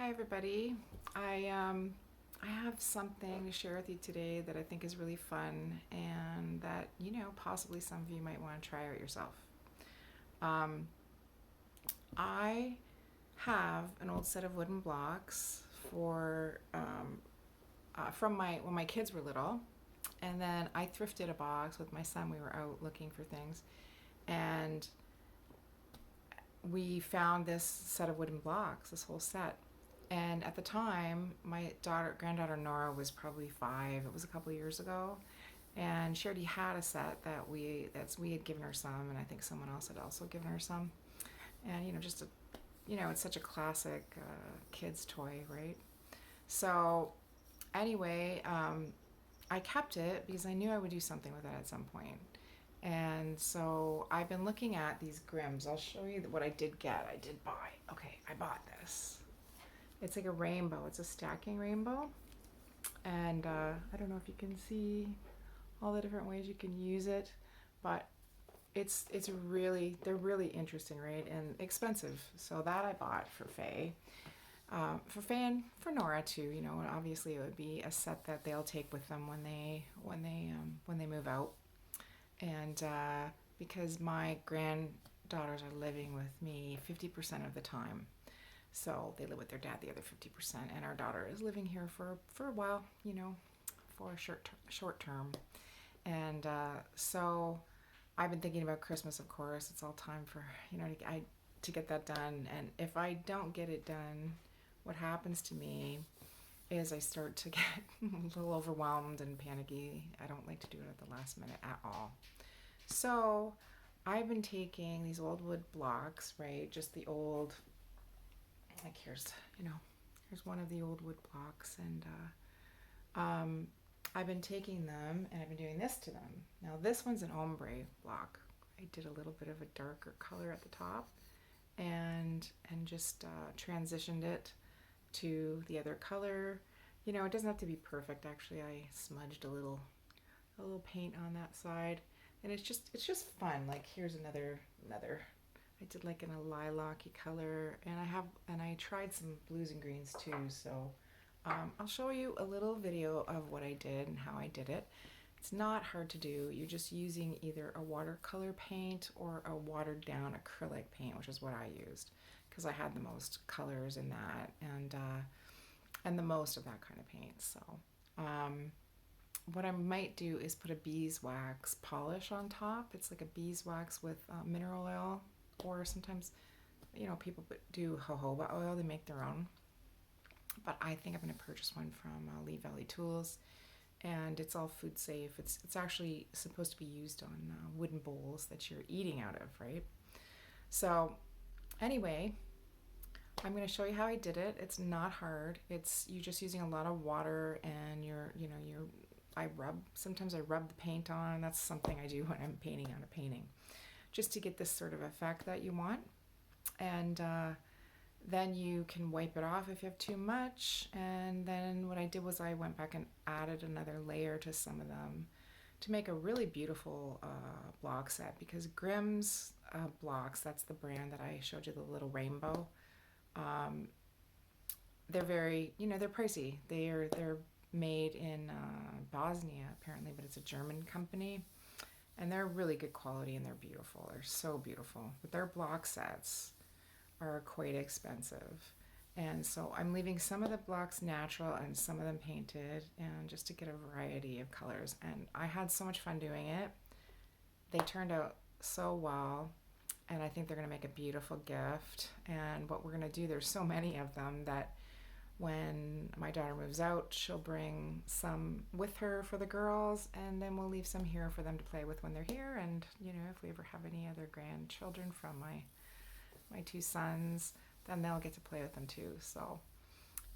Hi everybody. I have something to share with you today that I think is really fun and that possibly some of you might want to try out yourself. Um, I have an old set of wooden blocks from my when my kids were little, and then I thrifted a box with my son. We were out looking for things, and we found this set of wooden blocks, this whole set. And at the time, my granddaughter Nora was probably 5. It was a couple of years ago, and she already had a set we had given her some, and I think someone else had also given her some. And it's such a classic kids toy, right? So anyway, I kept it because I knew I would do something with it at some point. And so I've been looking at these Grims. I'll show you what I did get. I did buy. Okay, I bought this. It's like a rainbow. It's a stacking rainbow. And I don't know if you can see all the different ways you can use it, but they're really interesting, right? And expensive. So that I bought for Faye. For Faye and for Nora too, and obviously it would be a set that they'll take with them when they move out. And because my granddaughters are living with me 50% of the time, so they live with their dad the other 50%, and our daughter is living here for a while, for a short term. And so I've been thinking about Christmas, of course. It's all time for to get that done. And if I don't get it done, what happens to me is I start to get a little overwhelmed and panicky. I don't like to do it at the last minute at all. So I've been taking these old wood blocks, right? Just the old, like here's one of the old wood blocks, and I've been taking them and I've been doing this to them. Now this one's an ombre block. I did a little bit of a darker color at the top, and just transitioned it to the other color. It doesn't have to be perfect. Actually, I smudged a little paint on that side, and it's just fun. Like here's another. I did like in a lilac-y color, and I tried some blues and greens too. So I'll show you a little video of what I did and how I did it. It's not hard to do. You're just using either a watercolor paint or a watered down acrylic paint, which is what I used because I had the most colors in that, and the most of that kind of paint. So what I might do is put a beeswax polish on top. It's like a beeswax with mineral oil, or sometimes people do jojoba oil. They make their own, but I think I'm going to purchase one from Lee Valley Tools, and it's all food safe. It's actually supposed to be used on wooden bowls that you're eating out of, right? So anyway, I'm going to show you how I did it. It's not hard. You're just using a lot of water, and sometimes I rub the paint on. That's something I do when I'm painting on a painting, just to get this sort of effect that you want. And then you can wipe it off if you have too much. And then what I did was I went back and added another layer to some of them to make a really beautiful block set, because Grimm's blocks, that's the brand that I showed you, the little rainbow. They're very, they're pricey. They're made in Bosnia apparently, but it's a German company, and they're really good quality, and they're beautiful. They're so beautiful. But their block sets are quite expensive, and so I'm leaving some of the blocks natural and some of them painted, and just to get a variety of colors. And I had so much fun doing it. They turned out so well, and I think they're going to make a beautiful gift. And what we're going to do, there's so many of them that when my daughter moves out, she'll bring some with her for the girls, and then we'll leave some here for them to play with when they're here. And if we ever have any other grandchildren from my 2 sons, then they'll get to play with them too. So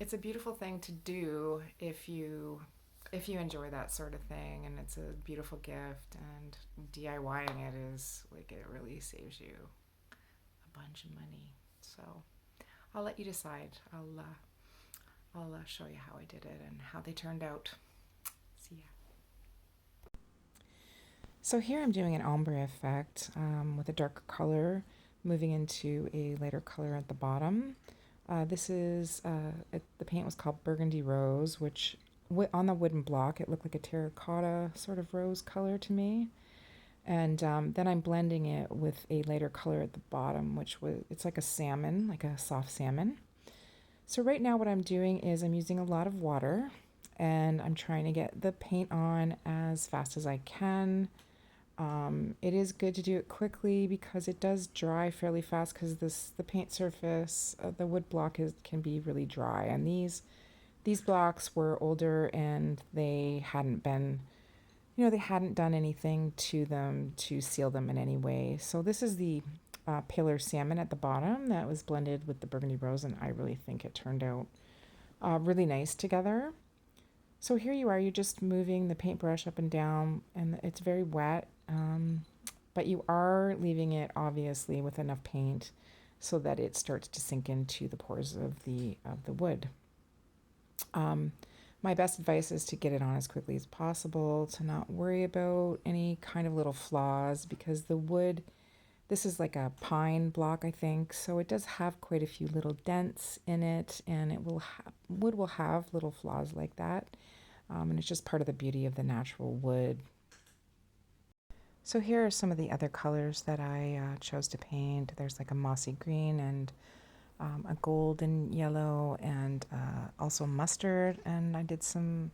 it's a beautiful thing to do if you enjoy that sort of thing, and it's a beautiful gift. And DIYing it is like, it really saves you a bunch of money. So I'll let you decide. I'll show you how I did it and how they turned out. See ya. So here I'm doing an ombre effect with a darker color moving into a lighter color at the bottom. This is, the paint was called Burgundy Rose, which on the wooden block, it looked like a terracotta sort of rose color to me. And then I'm blending it with a lighter color at the bottom, it's like a salmon, like a soft salmon. So right now what I'm doing is I'm using a lot of water and I'm trying to get the paint on as fast as I can. It is good to do it quickly because it does dry fairly fast because the paint surface, the wood block can be really dry, and these blocks were older and they hadn't been, they hadn't done anything to them to seal them in any way. So this is the paler salmon at the bottom that was blended with the burgundy rose, and I really think it turned out really nice together. So here you are, you're just moving the paintbrush up and down, and it's very wet, but you are leaving it obviously with enough paint so that it starts to sink into the pores of the wood. My best advice is to get it on as quickly as possible, to not worry about any kind of little flaws, because the wood, this is like a pine block, I think, so it does have quite a few little dents in it, and wood will have little flaws like that. And it's just part of the beauty of the natural wood. So here are some of the other colors that I chose to paint. There's like a mossy green and a golden yellow, and also mustard. And I did some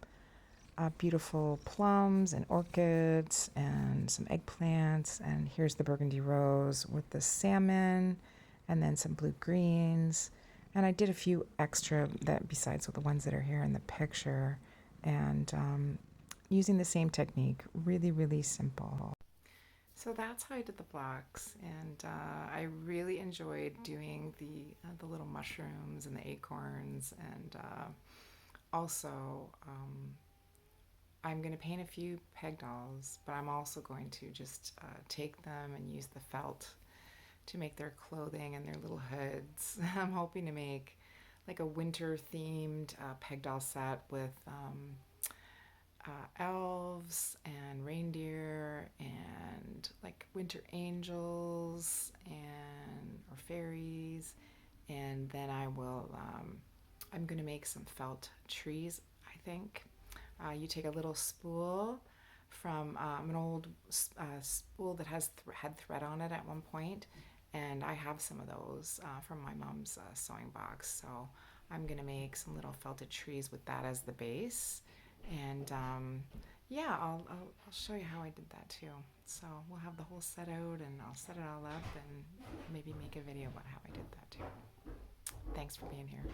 beautiful plums and orchids and some eggplants. And here's the burgundy rose with the salmon, and then some blue greens. And I did a few extra that besides the ones that are here in the picture, and using the same technique, really, really simple. So that's how I did the blocks, and I really enjoyed doing the little mushrooms and the acorns, and also I'm going to paint a few peg dolls, but I'm also going to just take them and use the felt to make their clothing and their little hoods. I'm hoping to make like a winter themed peg doll set with elves and reindeer and like winter angels and or fairies, and then I'm gonna make some felt trees, I think. You take a little spool from an old spool that had thread on it at one point, and I have some of those from my mom's sewing box, so I'm gonna make some little felted trees with that as the base. And yeah, I'll show you how I did that too. So we'll have the whole set out, and I'll set it all up and maybe make a video about how I did that too. Thanks for being here.